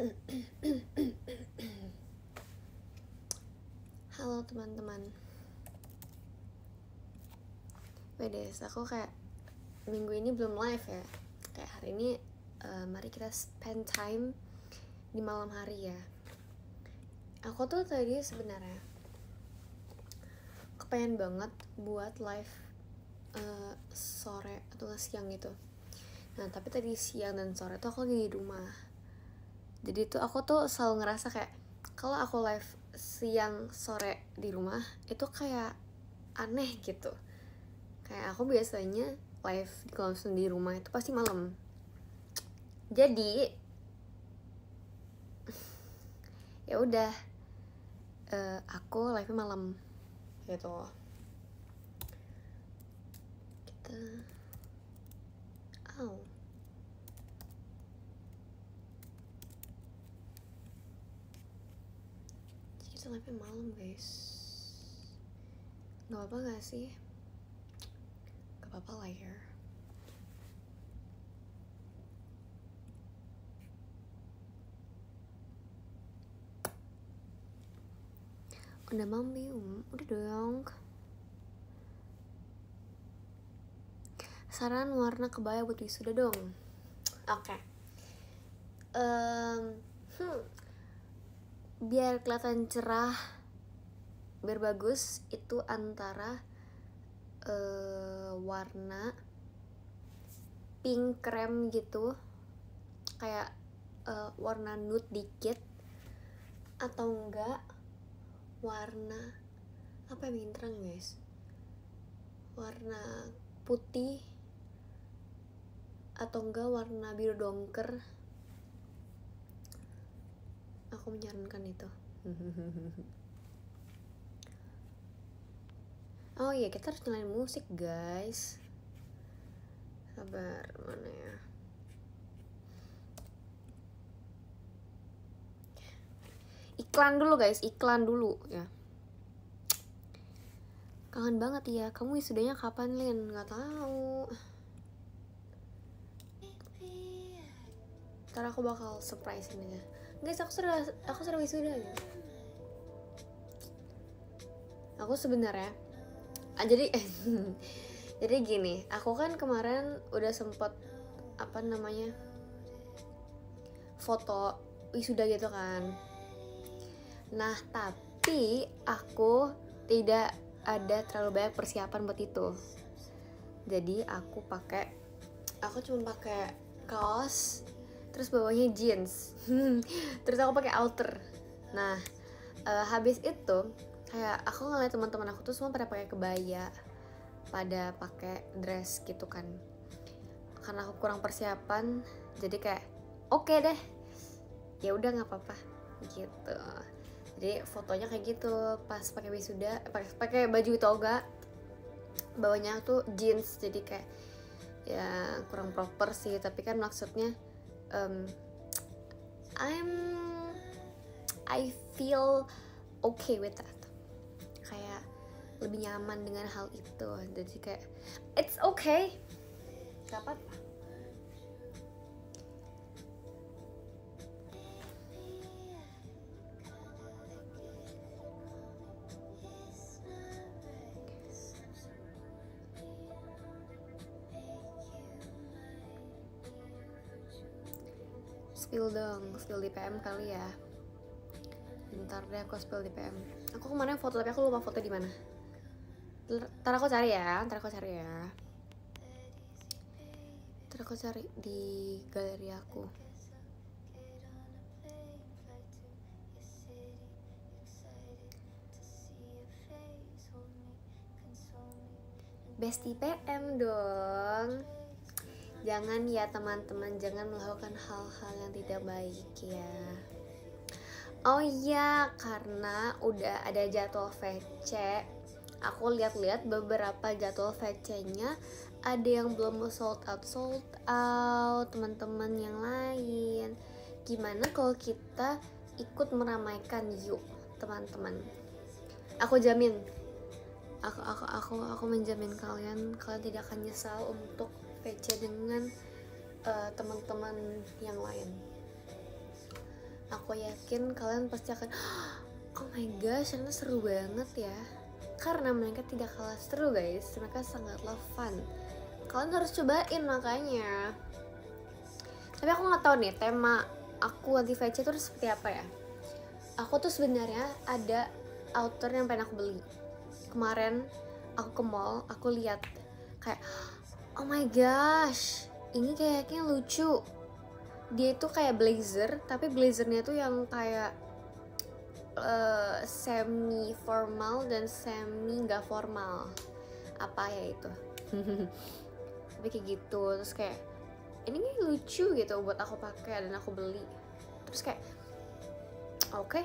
Halo teman-teman. Wedes, aku kayak minggu ini belum live ya. Kayak hari ini mari kita spend time di malam hari ya. Aku tuh tadi sebenarnya kepengen banget buat live sore atau siang gitu. Nah tapi tadi siang dan sore tuh aku lagi di rumah. Jadi tuh aku tuh selalu ngerasa kayak kalau aku live siang sore di rumah itu kayak aneh gitu. Kayak aku biasanya live kalau di rumah itu pasti malam. Jadi ya udah aku live malam gitu. Kita kita live malam guys. Gak apa gak sih? Gak apa-apa lah ya. Udah malam, udah dong. Saran warna kebaya buat wisuda dong. Oke. Biar kelihatan cerah, biar bagus itu antara warna pink krem gitu, kayak warna nude dikit, atau enggak warna apa yang bikin terang guys, warna putih, atau enggak warna biru dongker. Aku menyarankan itu. Oh iya, kita harus nyalain musik guys. Sabar, mana ya? Iklan dulu guys, iklan dulu ya. Kangen banget ya. Kamu wisudanya kapan, Lin? Nggak tahu. Ntar aku bakal surprise ini ya. Guys, aku sudah wisuda ya. Aku sebenarnya jadi gini, aku kan kemarin udah sempet foto wisuda gitu kan. Nah tapi aku tidak ada terlalu banyak persiapan buat itu. Jadi aku cuma pakai kaos, terus bawahnya jeans, terus aku pakai outer. Nah habis itu kayak aku ngeliat teman-teman aku tuh semua pada pakai kebaya, pada pakai dress gitu kan. Karena aku kurang persiapan, jadi kayak oke deh, ya udah nggak apa-apa gitu. Jadi fotonya kayak gitu pas pakai wisuda, pakai baju toga, bawahnya tuh jeans, jadi kayak ya kurang proper sih. Tapi kan maksudnya I feel okay with that, kayak lebih nyaman dengan hal itu. Jadi kayak it's okay, gak apa-apa. Spill di PM kali ya. Bentar deh, aku spill di PM. Aku kemarin foto tapi aku lupa foto di mana. Ntar aku cari ya. Ntar aku cari di galeri aku. Bestie PM dong. Jangan ya teman-teman, jangan melakukan hal-hal yang tidak baik ya. Oh iya, karena udah ada jadwal VC. Aku lihat-lihat beberapa jadwal VC-nya ada yang belum sold out teman-teman yang lain. Gimana kalau kita ikut meramaikan yuk teman-teman? Aku jamin, aku menjamin kalian tidak akan nyesal untuk VC dengan teman-teman yang lain. aku yakin kalian pasti akan oh my gosh, ini seru banget ya. Karena mereka tidak kalah seru guys, mereka sangatlah fun. Kalian harus cobain makanya. Tapi aku nggak tahu nih tema aku anti VC itu seperti apa ya. Aku tuh sebenarnya ada outer yang pengen aku beli. Kemarin aku ke mall, aku lihat kayak oh my gosh, ini kayaknya lucu. Dia itu kayak blazer, tapi blazernya tuh yang kayak semi formal dan semi nggak formal. Apa ya itu? Tapi kayak gitu, terus kayak ini lucu gitu buat aku pakai dan aku beli. Terus kayak oke,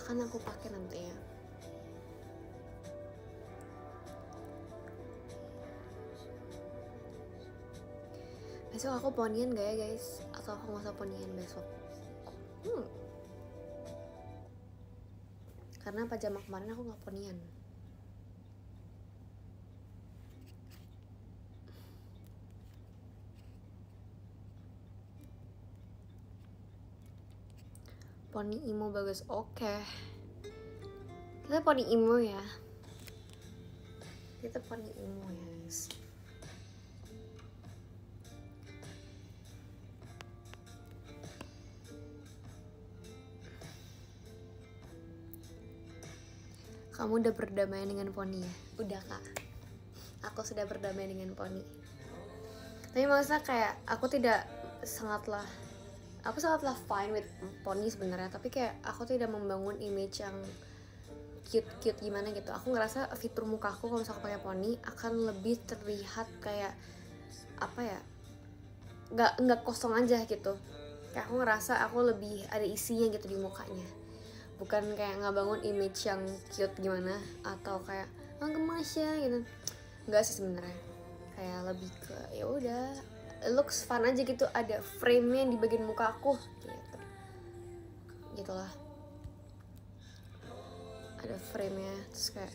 akan aku pakai nantinya. Besok aku ponian gak ya guys? Atau aku nggak usah ponian besok? Karena pajama kemarin aku nggak ponian. Poni emo bagus, oke. Kita poni emo ya. Kita poni emo ya guys. Kamu udah berdamai dengan poni ya? Udah kak. Aku sudah berdamai dengan poni. Tapi maksudnya kayak aku sangatlah fine with poni sebenarnya, tapi kayak aku tidak membangun image yang cute gimana gitu. Aku ngerasa fitur mukaku kalau misalnya pakai poni akan lebih terlihat kayak apa ya, nggak kosong aja gitu. Kayak aku ngerasa aku lebih ada isinya gitu di mukanya, bukan kayak ngebangun image yang cute gimana atau kayak gemas ya gitu. Nggak sih sebenarnya, kayak lebih ke ya udah looks fun aja gitu, ada frame-nya di bagian muka aku gitu. Gitulah. Ada frame-nya, terus kayak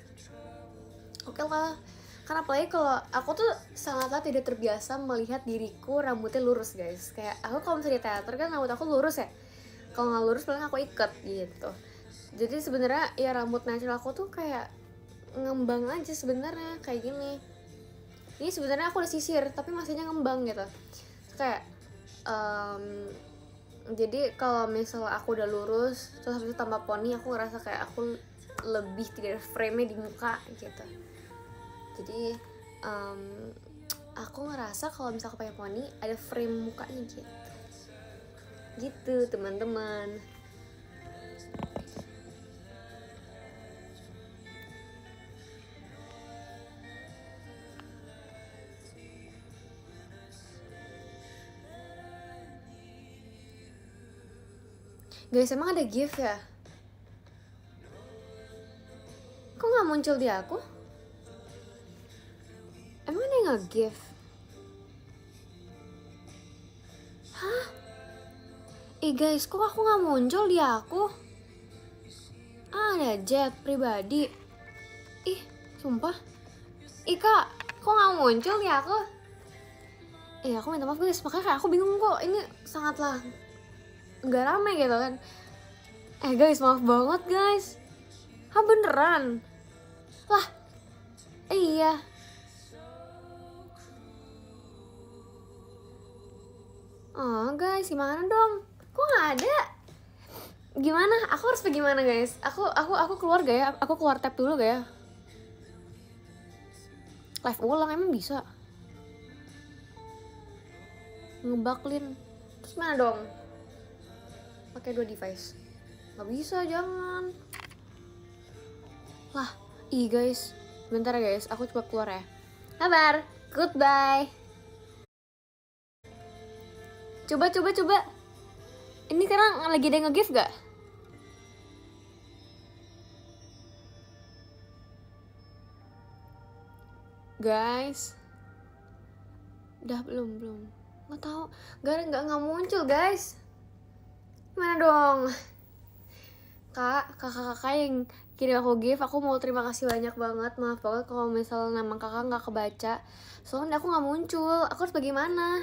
oke lah. Karena apalagi kalau aku tuh sangatlah tidak terbiasa melihat diriku rambutnya lurus guys. Kayak aku kalau misalnya di teater kan rambut aku lurus ya. Kalau nggak lurus paling aku ikat gitu. Jadi sebenarnya ya rambut natural aku tuh kayak ngembang aja sebenarnya kayak gini. Ini sebenarnya aku udah sisir tapi masihnya ngembang gitu. Kayak jadi kalau misalnya aku udah lurus terus habis itu tambah poni, aku ngerasa kayak aku lebih tidak ada frame-nya di muka gitu. Jadi aku ngerasa kalau misalnya aku pakai poni ada frame mukanya gitu teman-teman. Guys, emang ada gift ya? Kok nggak muncul di aku? Emang ada yang nge-gift? Hah? Guys, kok aku nggak muncul di aku? Ada Jet pribadi. Sumpah. Kak, kok nggak muncul di aku? Aku minta maaf guys, makanya kayak aku bingung kok. Ini sangatlah nggak rame gitu kan. Guys, maaf banget guys. Beneran? Lah, iya. Guys, gimana dong? Kok nggak ada? Gimana? Aku harus bagaimana guys? Aku keluar gak ya? Aku keluar tab dulu gak ya? Live ulang emang bisa? Ngebaklin. Terus mana dong? Pakai 2 device. Nggak bisa, jangan. Lah, guys. Bentar ya guys, aku coba keluar ya. Kabar, goodbye. Coba. Ini sekarang lagi ada yang nge-gift gak? Guys. Udah belum. Nggak tahu. Nggak muncul guys. Gimana dong? Kakak yang kirim aku gift, aku mau terima kasih banyak banget. Maaf banget kalau misalnya nama kakak nggak kebaca, soalnya aku nggak muncul. Aku harus bagaimana?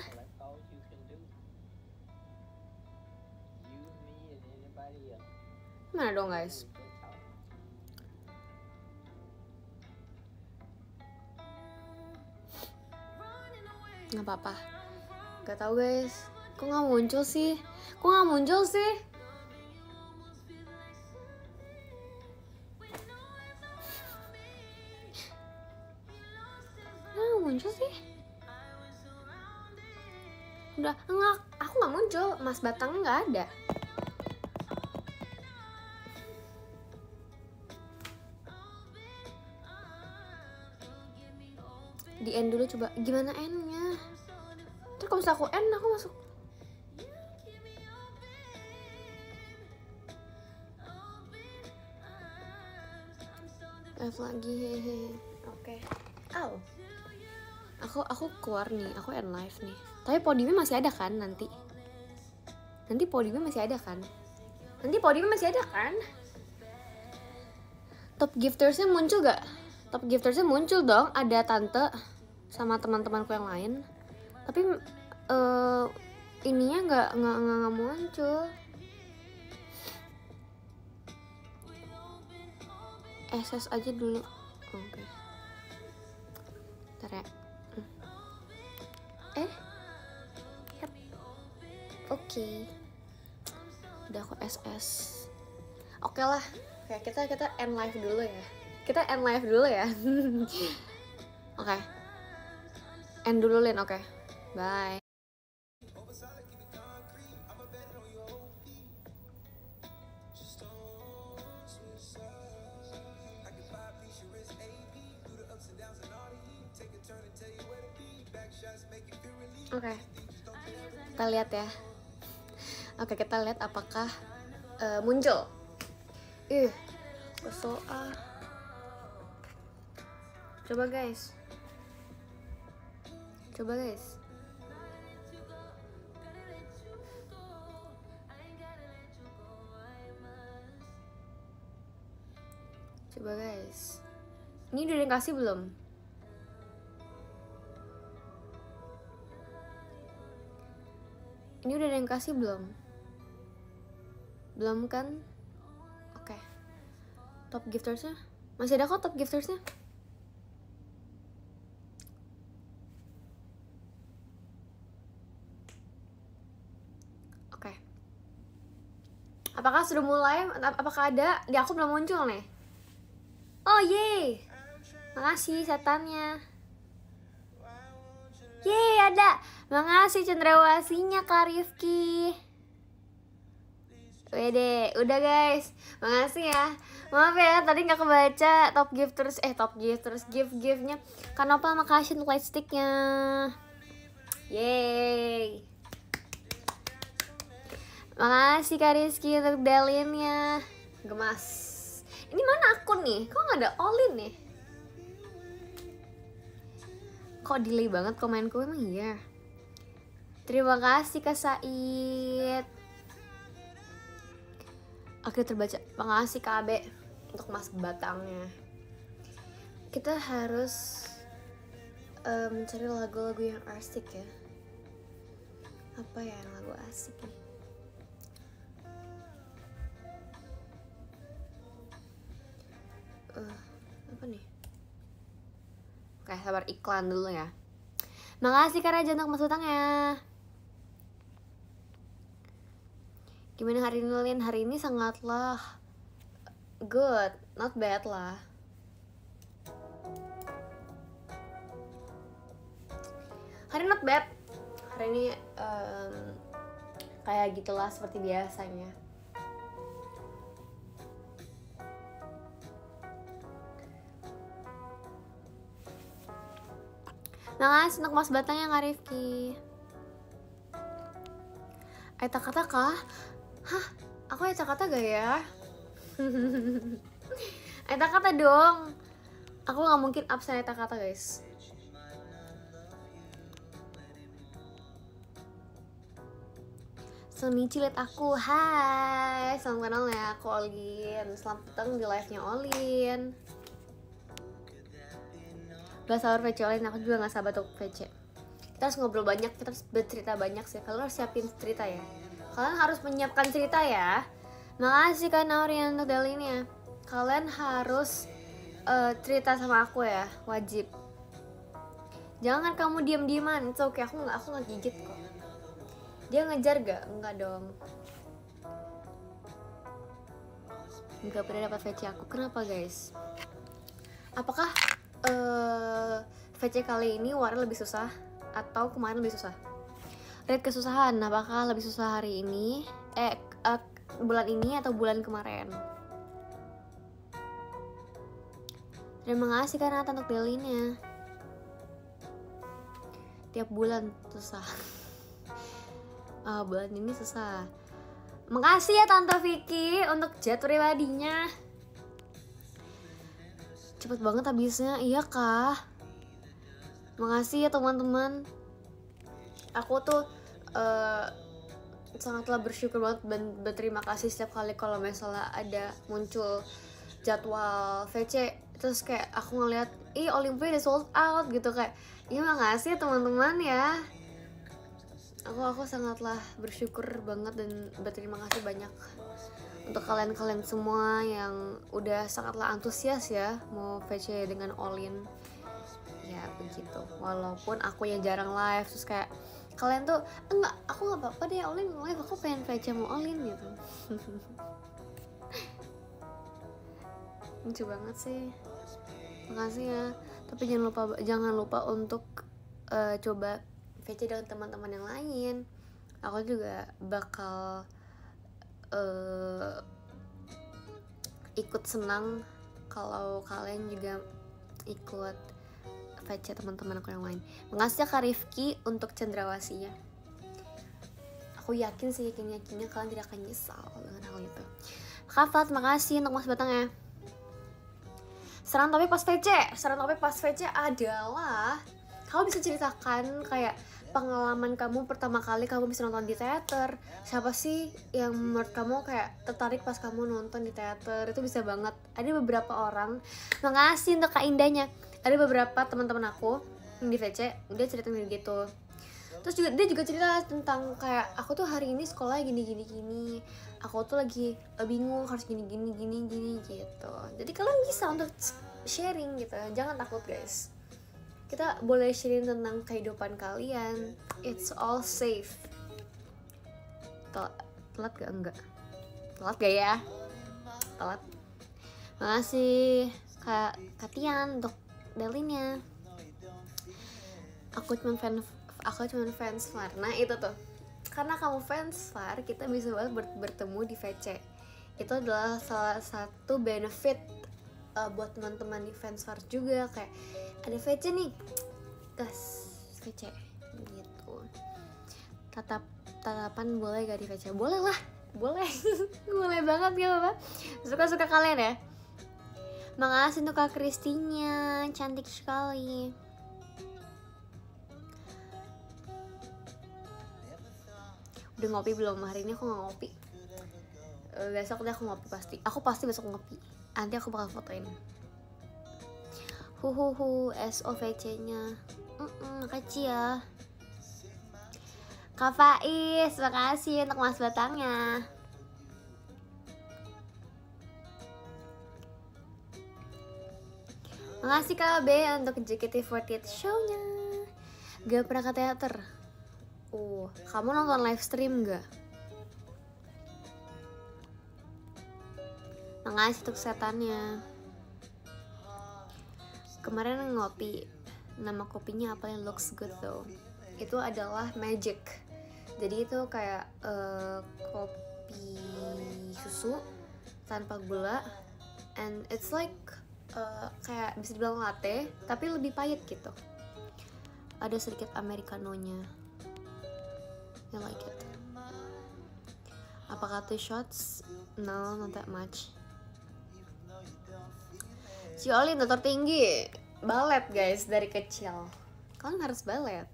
Mana dong guys? Nggak apa-apa. Gak tau guys. Kok nggak muncul sih? Nggak muncul sih? Udah enggak, aku nggak muncul. Mas Batangnya nggak ada. Di end dulu coba. Gimana endnya? Terus kalau misalnya aku end, aku masuk. Live lagi, hehehe. Oke. Au. Aku keluar nih, aku end live nih. Tapi podiumnya masih ada kan nanti? Nanti podiumnya masih ada kan? Top giftersnya muncul gak? Top giftersnya muncul dong, ada tante sama teman-temanku yang lain. Tapi ininya nggak muncul. SS aja dulu. Oke. Bentar ya. Yap. Oke. Udah aku SS. Oke lah. Oke, kita end live dulu ya. Oke. End dulu Lin, oke. Bye. Oke. Kita lihat ya. Oke, kita lihat apakah muncul. Kesel ah. Coba guys. Coba guys. Ini udah dikasih belum? Ini udah ada yang kasih belum? Belum kan? Oke. Top giftersnya masih ada kok, top giftersnya. Oke. Apakah sudah mulai? Apakah ada? Di aku belum muncul nih. Oh yeay. Makasih setannya. Yeay ada. Makasih cendrawasinya Kak Rifki. Wede, udah guys. Makasih ya. Maaf ya tadi nggak kebaca top gifters gift-giftnya. Kanopal makasih untuk light sticknya. Yeay. Makasih Kak Rizky untuk dalinnya. Gemas. Ini mana akun nih? Kok nggak ada Olin nih? Kok delay banget komenku, emang iya? Terima kasih Kak Said. Oke terbaca. Makasih Kak Abe untuk mas batangnya. Kita harus mencari lagu-lagu yang asik ya. Apa ya yang lagu asik nih? Apa nih? Oke, sabar iklan dulu ya. Makasih Kak Raja untuk mas batangnya. Gimana hari ini Lin? Hari ini sangatlah good, not bad lah. Hari not bad. Hari ini kayak gitulah seperti biasanya. Makasih untuk mas batangnya Kak Rifki. Aita kata kah? Hah? Aku Aita kata gak ya? Aita kata dong. Aku gak mungkin absen Aita kata guys. Sony cilet aku. Hai, selamat kenal ya, aku Olin. Selamat datang di live-nya Olin. Gak sabar VC Olin, aku juga gak sabar untuk VC. Kita harus ngobrol banyak, kita harus bercerita banyak sih. Kalian harus siapin cerita ya. Kalian harus menyiapkan cerita ya. Makasih Kak Naurian untuk dalinnya. Kalian harus cerita sama aku ya, wajib. Jangan kamu diam-diaman. It's okay, aku nggak gigit kok. Dia ngejar gak? Enggak dong. Nggak pernah dapat VC aku. Kenapa guys? Apakah VC kali ini warna lebih susah atau kemarin lebih susah? Rate kesusahan, apakah lebih susah hari ini? Bulan ini atau bulan kemarin? Terima kasih karena untuk daily-nya. Tiap bulan susah. Bulan ini susah. Makasih ya Tante Vicky untuk chat pribadinya. Cepet banget habisnya, iya kah? Makasih ya teman-teman. Aku tuh sangatlah bersyukur banget dan berterima kasih setiap kali kalau misalnya ada muncul jadwal VC, terus kayak aku ngeliat Olympia udah sold out gitu, kayak iya makasih ya teman-teman ya. Aku sangatlah bersyukur banget dan berterima kasih banyak untuk kalian semua yang udah sangatlah antusias ya mau VC dengan Olin. Ya begitu, walaupun aku yang jarang live, terus kayak kalian tuh enggak, aku nggak apa-apa deh Olin live, aku pengen VC mau Olin gitu. Lucu banget sih. Makasih ya. Tapi jangan lupa untuk coba VC dengan teman-teman yang lain. Aku juga bakal ikut senang kalau kalian juga ikut VC teman-teman aku yang lain. Makasih ya Kak Rifki untuk cendrawasinya. Aku yakin yakinnya kalian tidak akan nyesal dengan hal itu. Kak Fat, makasih untuk mas batangnya. Saran topik pas VC adalah kamu bisa ceritakan kayak pengalaman kamu pertama kali kamu bisa nonton di teater. Siapa sih yang menurut kamu kayak tertarik pas kamu nonton di teater? Itu bisa banget. Ada beberapa orang. Makasih untuk Kak Indahnya. Ada beberapa teman-teman aku yang di VC dia cerita gitu. Terus dia juga cerita tentang kayak aku tuh hari ini sekolah gini. Aku tuh lagi bingung harus gini gitu. Jadi kalian bisa untuk sharing gitu. Jangan takut guys. Kita boleh sharing tentang kehidupan kalian. It's all safe. Telat gak? Enggak. Telat gak ya? Telat. Makasih Kak Katian untuk dalinnya. Aku cuma fans Far. Nah itu tuh, karena kamu fans Far, kita bisa banget bertemu di VC. Itu adalah salah satu benefit buat teman-teman di fans Far juga, kayak ada VC nih, gas VC gitu. Tatapan boleh gak di VC? Boleh lah, boleh. Boleh banget ya Bapak. Suka-suka kalian ya. Makasih untuk Kak Kristinya, cantik sekali. Udah ngopi belum? Hari ini aku gak ngopi. Besok deh aku ngopi pasti. Aku pasti besok ngopi. Nanti aku bakal fotoin. SOVC-nya. Makasih ya. Kak Faiz, makasih untuk mas batangnya. Makasih Kak B untuk JKT48 show-nya. Gak pernah ke teater. Kamu nonton live stream gak? Makasih untuk setannya. Kemarin ngopi, nama kopinya apa yang looks good though? Itu adalah Magic. Jadi itu kayak kopi susu tanpa gula, and it's like kayak bisa dibilang latte tapi lebih pahit gitu. Ada sedikit americanonya. I like it. Apakah 2 shots? No, not that much. Si Olin tutor tinggi, balet guys dari kecil. Kalian harus balet.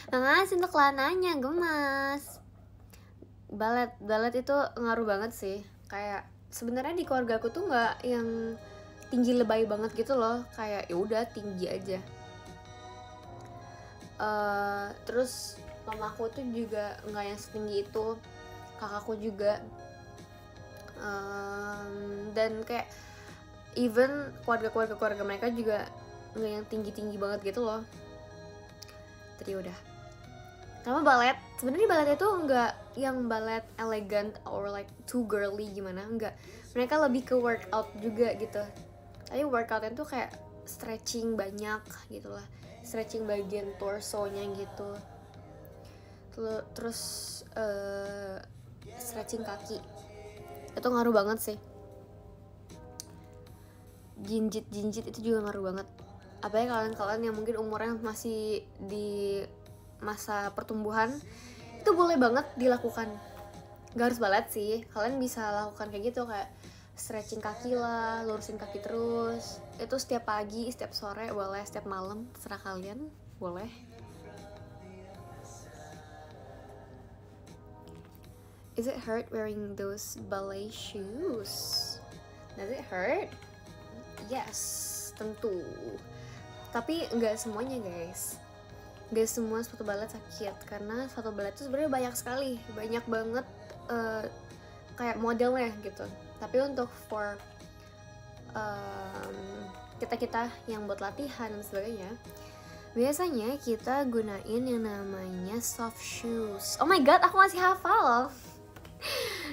Makasih untuk lananya, gemas. Balet itu ngaruh banget sih. Kayak sebenarnya di keluarga aku tuh nggak yang tinggi lebay banget gitu loh. Kayak ya udah tinggi aja. Terus mamaku tuh juga nggak yang setinggi itu. Kakakku juga. Dan kayak even keluarga mereka juga nggak yang tinggi banget gitu loh. Jadi udah. Sama balet, sebenarnya balet itu nggak yang balet elegant or like too girly gimana, enggak. Mereka lebih ke workout juga gitu. Tapi workoutnya tuh kayak stretching banyak gitu lah, stretching bagian torsonya gitu. Terus stretching kaki, itu ngaruh banget sih. Jinjit itu juga ngaruh banget. Apalagi kalian yang mungkin umurnya masih di masa pertumbuhan, itu boleh banget dilakukan. Gak harus balet sih, kalian bisa lakukan kayak gitu, kayak stretching kaki lah, lurusin kaki terus. Itu setiap pagi, setiap sore boleh, setiap malam, terserah kalian, boleh. Is it hurt wearing those ballet shoes? Does it hurt? Yes, tentu. Tapi nggak semuanya guys. Gak semua sepatu balet sakit, karena sepatu balet itu sebenarnya banyak sekali, banyak banget kayak modelnya gitu. Tapi untuk for kita yang buat latihan dan sebagainya, biasanya kita gunain yang namanya soft shoes. Oh my god, aku masih hafal.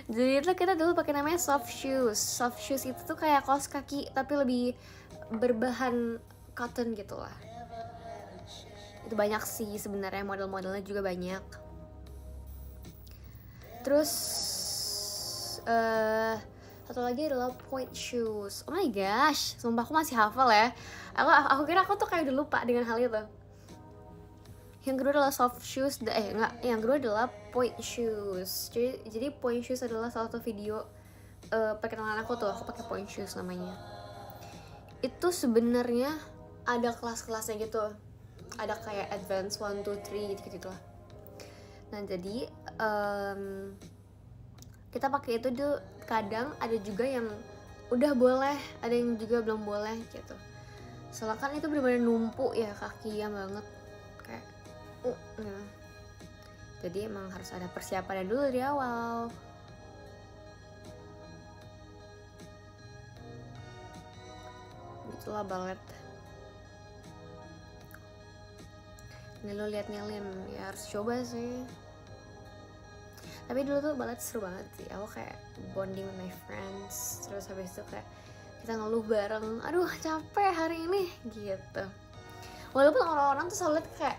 Jadi itu kita dulu pakai namanya soft shoes. Soft shoes itu tuh kayak kaos kaki tapi lebih berbahan cotton gitu lah. Itu banyak sih sebenarnya, model-modelnya juga banyak. Terus satu lagi adalah point shoes. Oh my gosh, sumpah aku masih hafal ya. Aku kira aku tuh kayak udah lupa dengan hal itu. Yang kedua adalah soft shoes, yang kedua adalah point shoes. Jadi point shoes adalah salah satu video perkenalan aku pakai point shoes namanya. Itu sebenarnya ada kelas-kelasnya gitu. Ada kayak advance 1, 2, 3 gitu lah. Nah jadi kita pakai itu tuh kadang ada juga yang udah boleh, ada yang juga belum boleh gitu. Soalnya kan itu benar-benar numpuk ya kakinya banget kayak ya. Jadi emang harus ada persiapannya dulu di awal. Itulah balet. Ini lo liat Lin, ya harus coba sih. Tapi dulu tuh balet seru banget sih. Aku kayak bonding with my friends. Terus habis itu kayak kita ngeluh bareng. Aduh capek hari ini gitu. Walaupun orang-orang tuh selalu kayak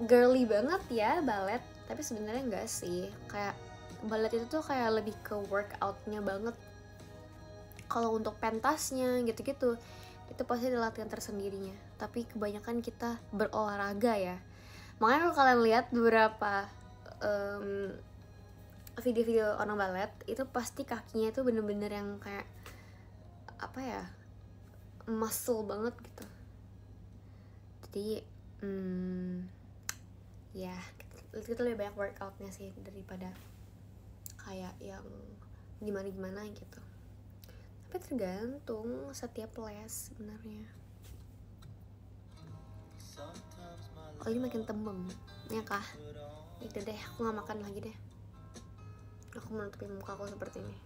girly banget ya balet, tapi sebenarnya enggak sih. Kayak balet itu tuh kayak lebih ke workoutnya banget. Kalau untuk pentasnya gitu-gitu, itu pasti ada latihan tersendirinya. Tapi kebanyakan kita berolahraga ya. Makanya kalau kalian lihat beberapa video-video orang balet, itu pasti kakinya itu bener-bener yang kayak apa ya, muscle banget gitu. Jadi ya kita lebih banyak workoutnya sih daripada kayak yang gimana gitu. Tapi tergantung setiap les sebenarnya. Oh ini makin tembem ya kah? Itu deh, aku nggak makan lagi deh. Aku menutupi muka aku seperti ini.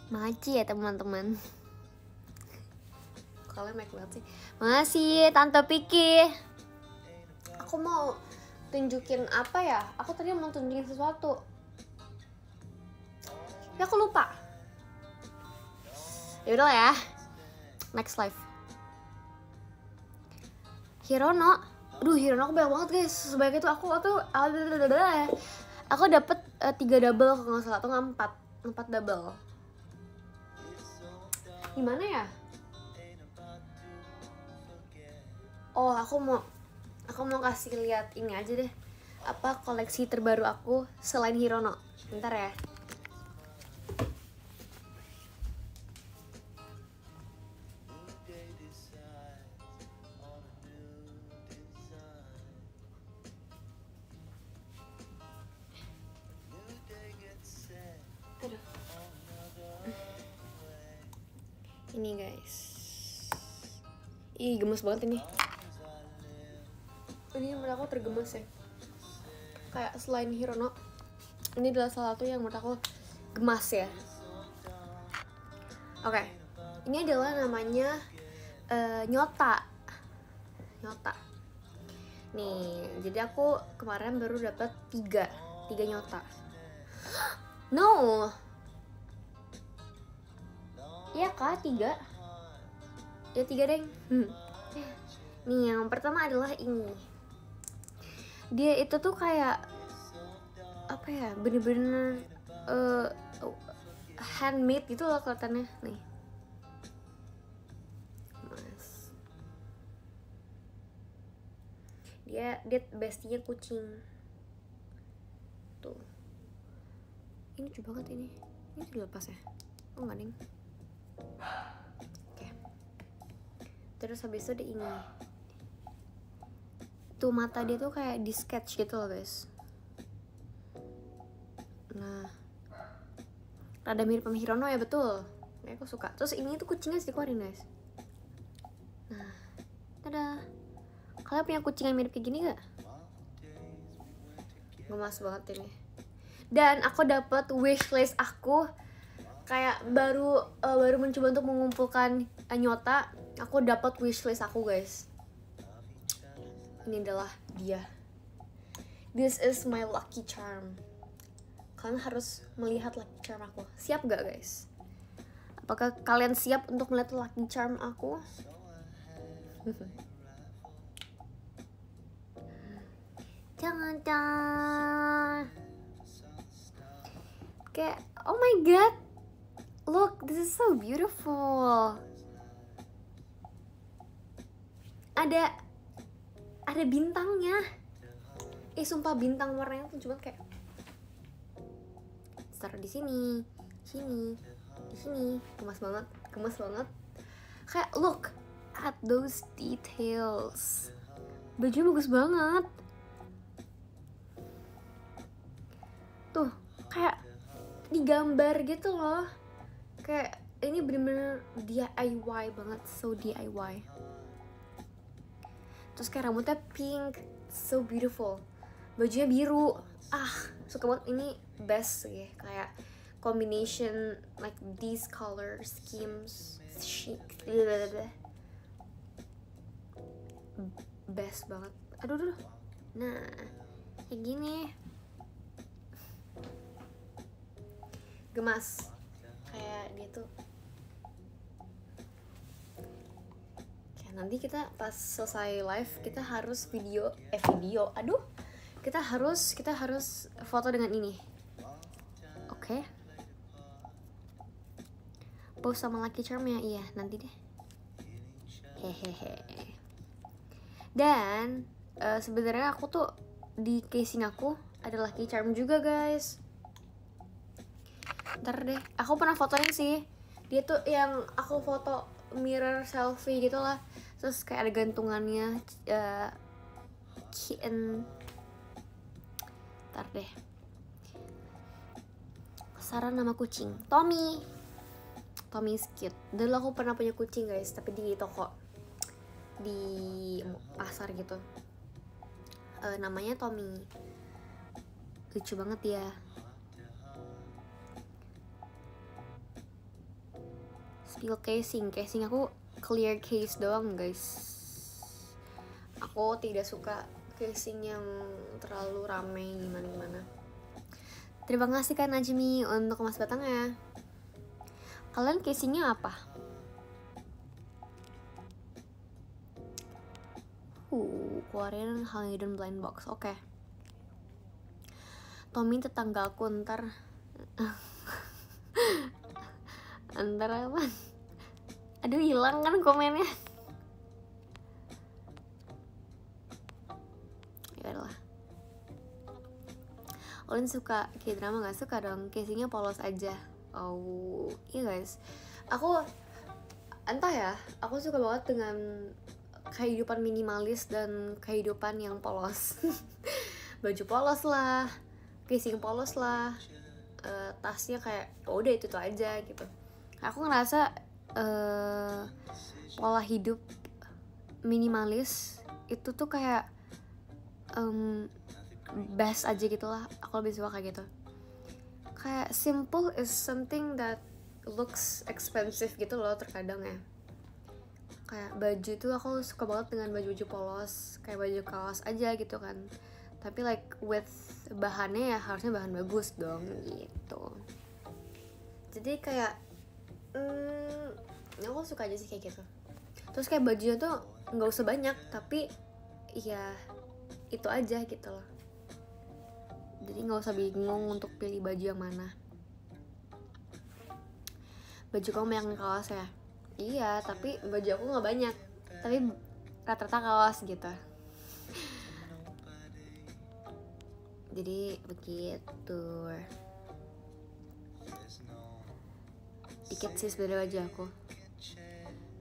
Makasih ya teman-teman. Kalian baik banget sih. Makasih Tante Piki. Aku mau tunjukin apa ya? Aku tadi mau tunjukin sesuatu. Ya aku lupa. Yaudah ya. Next live. Hirono. Aduh Hirono aku banyak banget guys. Sebagai itu aku dapet 3 double kalau nggak salah, atau 4 double. Gimana ya? Oh aku mau kasih lihat ini aja deh, apa koleksi terbaru aku selain Hirono. Bentar ya. Ini guys, ih gemes banget ini. Ini menurut aku tergemes ya. Kayak selain Hirono, ini adalah salah satu yang menurut aku gemas ya. Oke, ini adalah namanya Nyota. Nih, jadi aku kemarin baru dapat 3 Nyota. No, iya kak 3. Ya 3 deng. Nih yang pertama adalah ini. Dia itu tuh kayak apa ya, bener-bener handmade gitu loh kelihatannya. Nih, mas, dia bestinya kucing tuh. Ini lucu banget ini dilepas ya? Oh nggak ding. Oke. Terus habis itu ada ini. Tuh mata dia tuh kayak di sketch gitu loh guys. Nah, rada mirip sama Hirono ya, betul. Ya, aku suka. Terus ini tuh kucingnya dikeluarin guys. Nah, tada. Kalian punya kucing yang mirip kayak gini gak? Gemas banget ini. Dan aku dapat wishlist aku. Kayak baru mencoba untuk mengumpulkan Nyota. Aku dapat wishlist aku guys. Ini adalah dia. This is my lucky charm. Kalian harus melihat lucky charm aku. Siap gak guys? Apakah kalian siap untuk melihat lucky charm aku? Jangan. Kayak, oh my god, look, this is so beautiful. Ada bintangnya. Sumpah bintang warnanya tuh cuma kayak taruh di sini, di sini. Gemas banget. Kayak look at those details. Bajunya bagus banget. Tuh, kayak digambar gitu loh. Kayak ini bener-bener DIY banget, so DIY. Terus kayak rambutnya pink, so beautiful. Bajunya biru, suka banget. Ini best sih, kayak combination like these color schemes, chic, best banget. Aduh. Nah, kayak gini. Gemas. Kayak dia tuh. Kayak nanti kita pas selesai live kita harus video. Aduh. Kita harus foto dengan ini. Oke. Post sama lucky charm-nya, iya nanti deh. Hehehe. Dan sebenarnya aku tuh di casing aku ada lucky charm juga guys. Ntar deh, aku pernah fotoin sih. Dia tuh yang aku foto mirror selfie gitu lah. Terus kayak ada gantungannya kitten. Ntar deh. Saran nama kucing Tommy is cute. Dulu aku pernah punya kucing guys, tapi di toko di pasar gitu. Namanya Tommy. Lucu banget ya. Spill casing aku clear case doang guys. Aku tidak suka casing yang terlalu rame gimana. Terima kasih kan Najmi untuk emas batangnya. Kalian casingnya apa? Keluarin hidden blind box. Oke. Tommy tetangga aku ntar apa? Aduh hilang kan komennya. Yaudahlah. Ulin suka K-drama gak? Suka dong, casingnya polos aja. Oh iya guys, aku entah ya, aku suka banget dengan kehidupan minimalis dan kehidupan yang polos. Baju polos lah, casing polos lah, tasnya kayak udah itu aja gitu. Aku ngerasa pola hidup minimalis itu tuh kayak best aja gitu lah. Aku lebih suka kayak gitu. Kayak simple is something that looks expensive gitu loh terkadang ya. Kayak baju tuh aku suka banget dengan baju-baju polos, kayak baju kaos aja gitu kan. Tapi like with bahannya ya harusnya bahan bagus dong gitu. Jadi kayak aku suka aja sih kayak gitu. Terus kayak bajunya tuh nggak usah banyak, tapi ya itu aja gitu loh. Jadi nggak usah bingung untuk pilih baju yang mana. Baju kamu yang kaos ya? Iya, tapi baju aku nggak banyak. Tapi rata-rata kaos gitu. Jadi begitu. Dikit sih sebenarnya baju aku.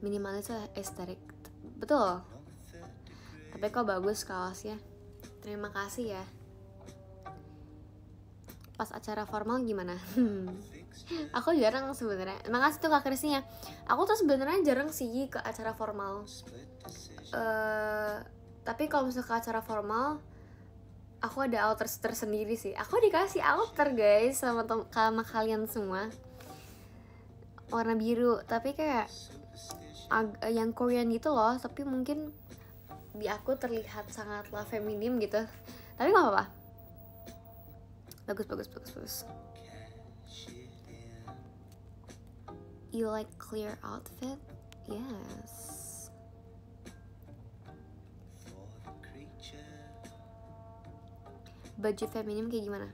Minimalis lah estetik. Betul. Tapi kok bagus kaosnya. Terima kasih ya. Pas acara formal gimana? Aku jarang sebenarnya. Makasih tuh Kak Krisnya. Aku tuh sebenarnya jarang sih ke acara formal. Tapi kalau misalnya ke acara formal, aku ada outer tersendiri sih. Aku dikasih outer guys sama kalian semua. Warna biru, tapi kayak yang Korean gitu loh. Tapi mungkin di aku terlihat sangatlah feminim gitu. Tapi gak apa-apa. Bagus. You like clear outfit? Yes. Baju feminim kayak gimana?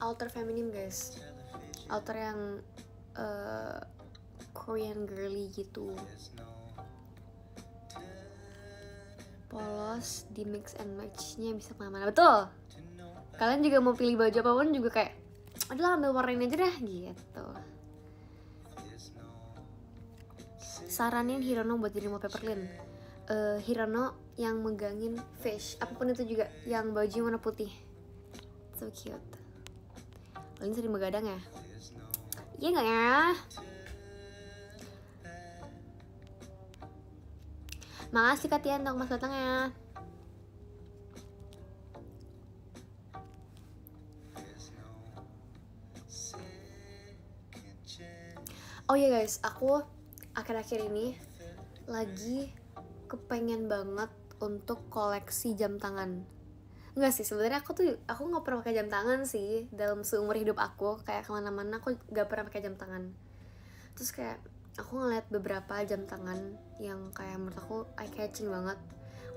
Outer feminim guys. Outer yang Korean girly gitu. Polos di mix and match-nya bisa kemana-mana. Betul. Kalian juga mau pilih baju apapun juga kayak adalah ambil warna ini aja dah gitu. Saranin Hirono buat jadi wallpaper clean. Hirono yang megangin fish, apapun itu juga, yang baju warna putih. So cute. Kalian sering begadang ya? Iya nggak ya? Makasih Kak Tian untuk mas datangnya. Oh iya guys, aku akhir-akhir ini lagi kepengen banget untuk koleksi jam tangan. Enggak sih, sebenarnya aku nggak pernah pakai jam tangan sih dalam seumur hidup aku. Kayak kemana-mana aku nggak pernah pakai jam tangan. Terus kayak aku ngeliat beberapa jam tangan yang kayak menurut aku eye catching banget.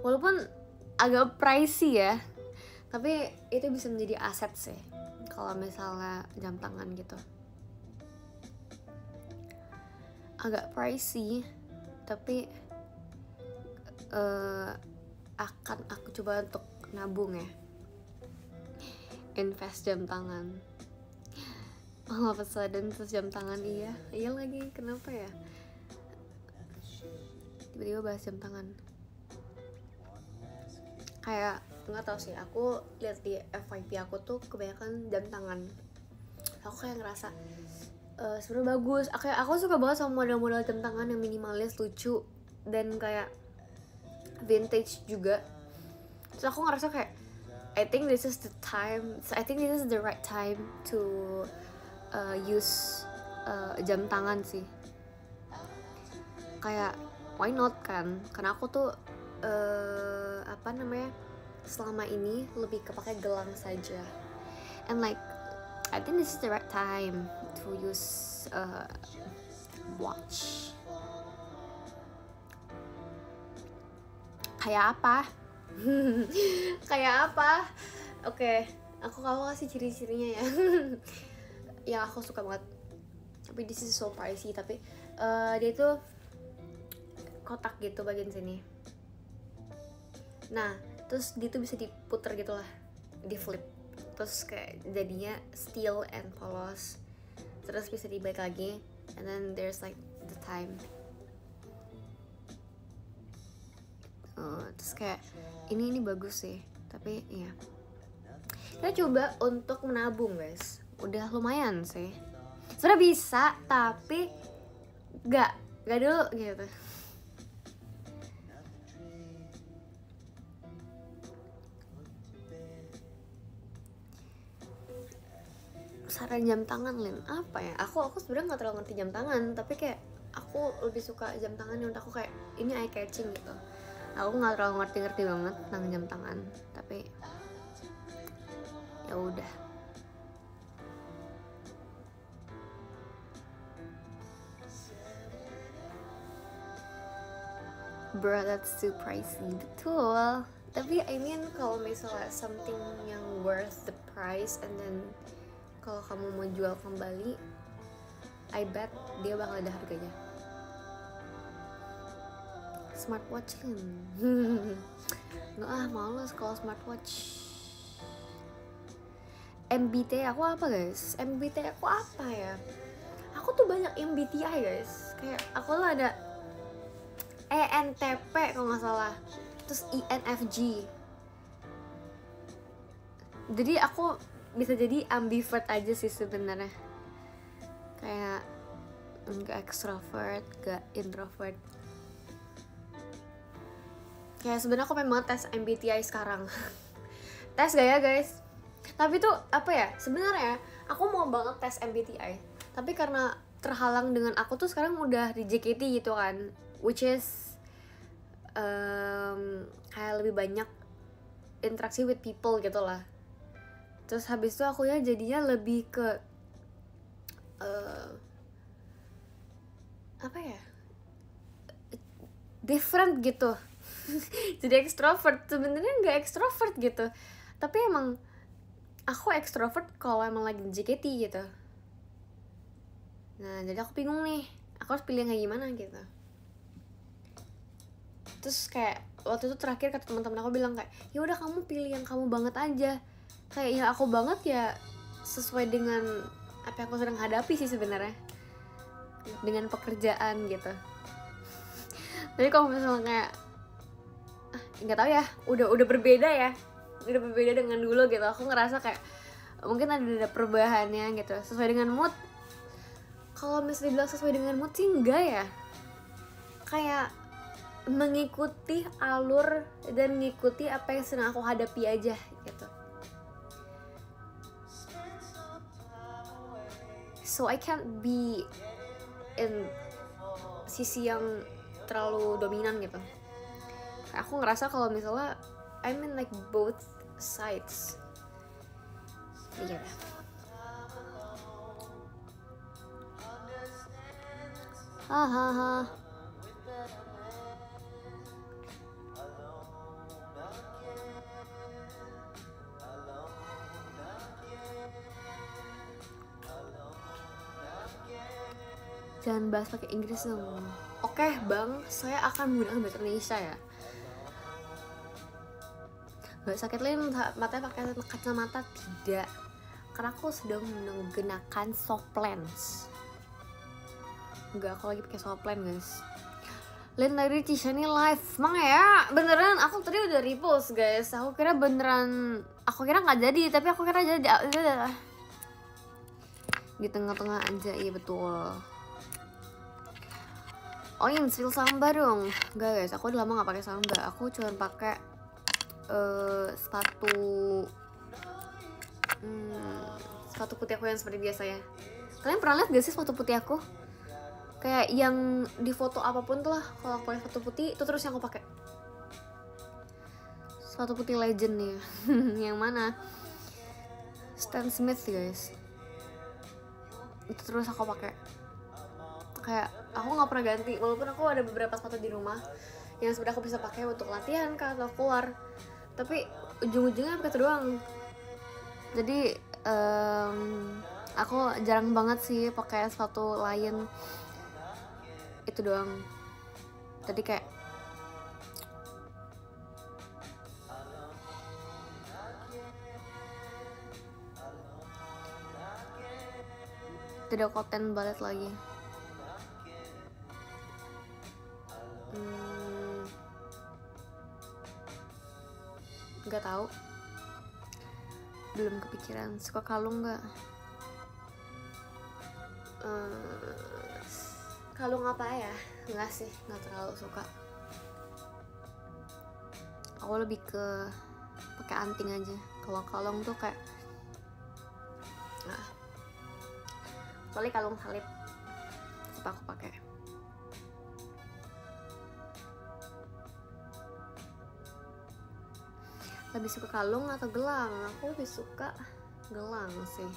Walaupun agak pricey ya, tapi itu bisa menjadi aset sih kalau misalnya jam tangan gitu. Agak pricey, tapi akan aku coba untuk nabung ya, invest jam tangan. Oh apa sudden terus jam tangan, iya lagi, kenapa ya tiba-tiba bahas jam tangan. Kayak nggak tahu sih, aku lihat di FYP aku tuh kebanyakan jam tangan. Aku kayak ngerasa sebenarnya bagus. Aku suka banget sama model-model jam tangan yang minimalis, lucu, dan kayak vintage juga. Terus aku ngerasa kayak I think this is the right time to use jam tangan sih. Kayak why not kan? Karena aku tuh selama ini lebih kepake gelang saja. And like I think this is the right time to use watch. Kayak apa? Kayak apa? Oke, kamu kasih ciri-cirinya ya. Yang aku suka banget. Tapi this is so pricey, tapi dia tuh kotak gitu bagian sini. Nah, terus dia tuh bisa diputer gitu lah, di flip. Terus kayak jadinya steel and polos. Terus bisa dibalik lagi, and then there's like the time. Terus kayak ini bagus sih, tapi ya kita coba untuk menabung guys. Udah lumayan sih, sudah bisa, tapi gak dulu gitu. Saran jam tangan, Lin, apa ya? Aku sebenarnya nggak terlalu ngerti jam tangan, tapi kayak aku lebih suka jam tangan yang menurut aku kayak ini eye catching gitu. Aku nggak terlalu ngerti banget tentang jam tangan, tapi ya udah. Bro, that's too pricey. Betul. Tapi I mean kalau misalnya something yang worth the price, and then kalau kamu mau jual kembali, I bet dia bakal ada harganya. Smartwatch kan? Nggak males kalau smartwatch. MBTI aku apa guys? MBTI aku apa ya? Aku tuh banyak MBTI guys. Kayak aku tuh ada ENTP kalau nggak salah, terus INFJ. Jadi aku bisa jadi ambivert aja sih sebenarnya. Kayak nggak extrovert, nggak introvert. Kayak sebenarnya aku pengen banget tes MBTI sekarang. Tes gak ya guys? Tapi tuh apa ya? Sebenarnya aku mau banget tes MBTI. Tapi karena terhalang dengan aku tuh sekarang udah di JKT gitu kan, which is kayak lebih banyak interaksi with people gitu lah. Terus habis itu aku ya jadinya lebih ke apa ya, different gitu. Jadi extrovert, sebenarnya nggak extrovert gitu, tapi emang aku extrovert kalau emang lagi di JKT gitu. Nah jadi aku bingung nih, aku harus pilih yang kayak gimana gitu. Terus kayak waktu itu terakhir kata teman-teman aku bilang kayak ya udah kamu pilih yang kamu banget aja. Kayak ya aku banget ya sesuai dengan apa yang aku sedang hadapi sih sebenarnya, dengan pekerjaan gitu. Tapi kalau misalnya kayak nggak tahu ya, udah berbeda ya, udah berbeda dengan dulu gitu. Aku ngerasa kayak mungkin ada perubahannya gitu sesuai dengan mood. Kalau misalnya dibilang sesuai dengan mood sih enggak ya, kayak mengikuti alur dan mengikuti apa yang sedang aku hadapi aja gitu. So I can't be in sisi yang terlalu dominan gitu. Aku ngerasa kalau misalnya I'm in like both sides. Iya. Hahaha. Jangan bahas pakai Inggris dong. Oke bang, saya akan menggunakan bahasa Indonesia ya. Gak sakit Lin, matanya pakai kacamata? Tidak, karena aku sedang menggunakan soft lens. Enggak, aku lagi pakai soft lens guys. Lin dari Cishani live, emang ya? Beneran, aku tadi udah repost guys. Aku kira beneran, aku kira nggak jadi, tapi aku kira jadi. Di tengah-tengah aja, iya betul. Oh iya, spill samba dong. Enggak guys, aku udah lama nggak pakai samba. Aku cuma pakai sepatu putih aku yang seperti biasa ya. Kalian pernah lihat gak sih sepatu putih aku? Kayak yang di foto apapun tuh lah, kalau aku pakai sepatu putih itu terus yang aku pakai. Sepatu putih legend nih. Yang mana? Stan Smith guys. Itu terus aku pakai. Kayak aku nggak pernah ganti, walaupun aku ada beberapa sepatu di rumah yang sebenarnya aku bisa pakai untuk latihan kah atau keluar, tapi ujung-ujungnya pakai itu doang. Jadi aku jarang banget sih pakai sepatu lain, itu doang. Jadi kayak tidak konten balet lagi. Nggak tahu, belum kepikiran. Suka kalung nggak? Kalung apa ya? Enggak sih, nggak terlalu suka. Aku lebih ke pakai anting aja. Kalau kalung tuh kayak kecuali kalung salib suka aku pakai. Lebih suka kalung atau gelang? Aku lebih suka gelang sih.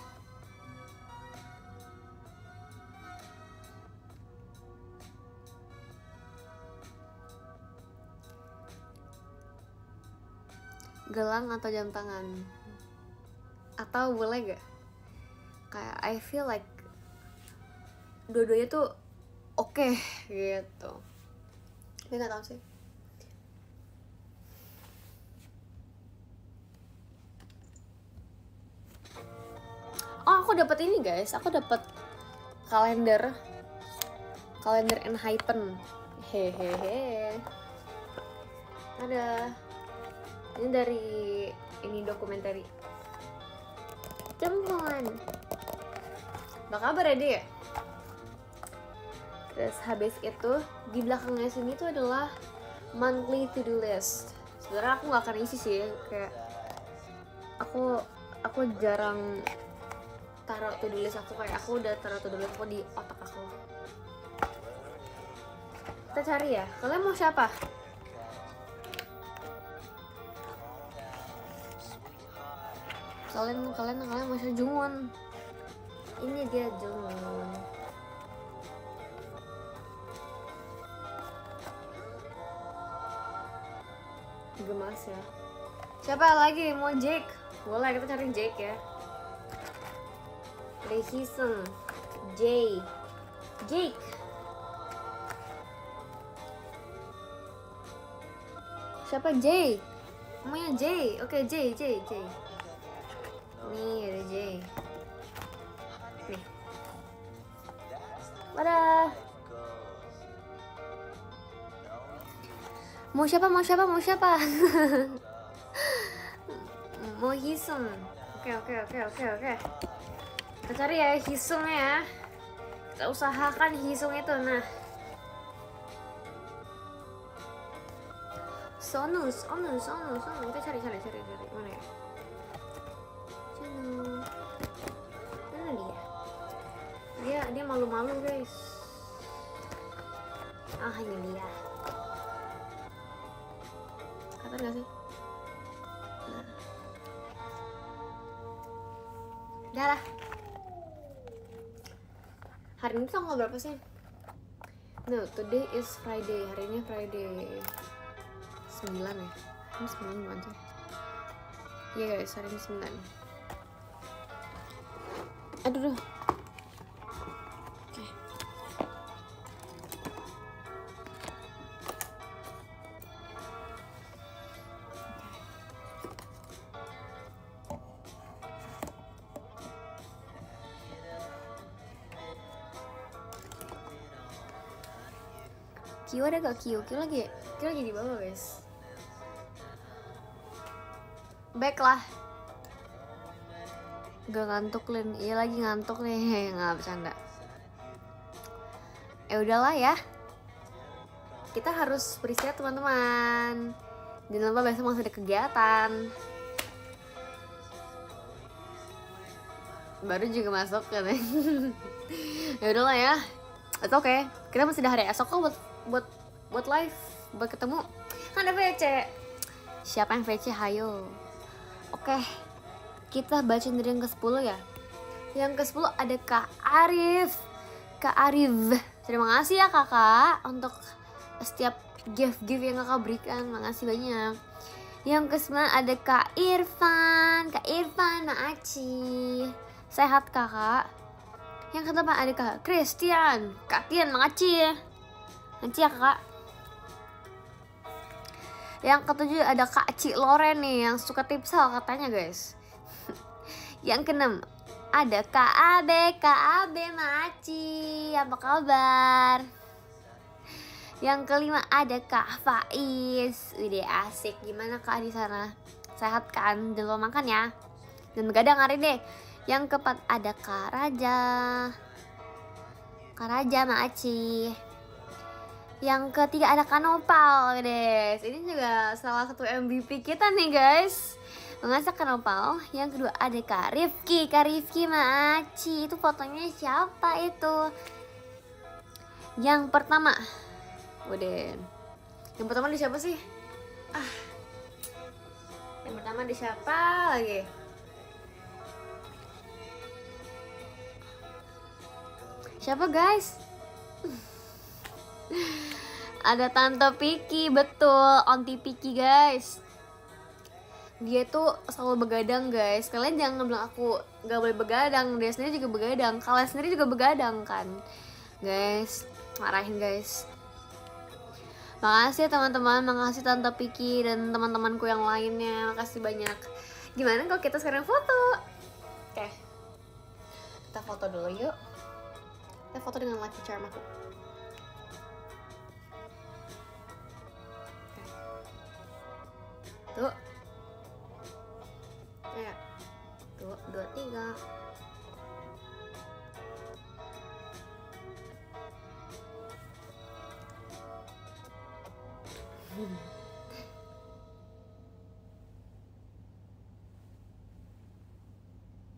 Gelang atau jam tangan? Atau boleh gak? Kayak I feel like dua-duanya tuh oke gitu. Tapi gak tau sih. Oh, aku dapat ini guys. Aku dapat kalender Enhypen. Hehehe. Ada. Ini dari ini dokumenter. Cemuan. Apa kabar ya dia? Terus habis itu di belakangnya sini tuh adalah monthly to do list. Sebenarnya aku nggak akan isi sih, kayak aku jarang taruh to do list aku, kayak aku udah taruh to do list aku di otak aku. Kita cari ya. Kalian mau siapa? Kalian mau siapa? Jungwon. Ini dia Jungwon. Gemas ya. Siapa lagi mau Jake? Boleh, kita cari Jake ya. Lee Hee-sung, Jake. Siapa Jay? Namanya Jay. Oke, Jay. Nih ada Jay. Nih. Dadah. Mau siapa? Mau Hee-sung. Oke. Kita cari ya Hee-sung ya. Kita usahakan Hee-sung itu. Nah, Sonu. Kita cari mana ya? Mana dia malu-malu guys. Ini dia. Kata nggak sih? Udah lah. Hari ini tanggal berapa sih? No, today is Friday. Hari ini Friday 9 ya? Ini 9 bukan sih? Iya guys, hari ini 9. Aduh. Oke. Kyo ada gak? Kyo lagi di bawah guys. Back lah. Gak ngantuk Lin. Iya lagi ngantuk nih. Nggak bercanda. Udahlah ya. Kita harus beristirahat teman-teman. Jangan lupa besok masih ada kegiatan. Baru juga masuk kan. Ya udahlah ya. It's okay. Kita masih ada hari esok kok buat live, buat ketemu. Kan ada VC. Siapa yang VC? Hayo. Oke. Kita bacain dari yang ke-10 ya. Yang ke-10 ada Kak Arif. Terima kasih ya kakak untuk setiap gift yang kakak berikan. Makasih banyak. Yang ke-9 ada Kak Irfan, makasih. Sehat kakak. Yang ke-8 ada Kak Christian. Kak Tian, makasih ya kakak. Yang ke-7 ada Kak Ci Loren nih yang suka tipsal katanya guys. Yang ke-6 ada Kak Abe Maci, apa kabar? Yang ke-5 ada Kak Faiz. Udah asik, gimana Kak di sana? Sehat kan? Jangan lupa makan ya. Dan begadang hari deh. Yang ke-4 ada Kak Raja. Karaja sama Aci. Yang ketiga ada Kanopal guys. Ini juga salah satu MVP kita nih guys, mengasak Kanopal. Yang kedua ada Kak Rifki sama Aci. Itu fotonya siapa itu? Yang pertama Weden. Yang pertama di siapa sih? Yang pertama di siapa lagi? Siapa guys? Ada Tante Piki, betul, Aunty Piki guys. Dia tuh selalu begadang guys. Kalian jangan bilang aku gak boleh begadang. Dia sendiri juga begadang. Kalian sendiri juga begadang kan guys. Marahin guys. Makasih teman-teman, makasih Tante Piki dan teman-temanku yang lainnya. Makasih banyak. Gimana kalau kita sekarang foto? Oke, kita foto dulu yuk. Kita foto dengan Lucky Charm aku. Tuh. Ya. Tuh, 2, 3.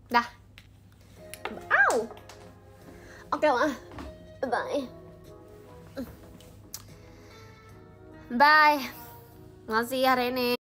Dah. Au. Oke lah. Bye. Bye. Makasih hari ini.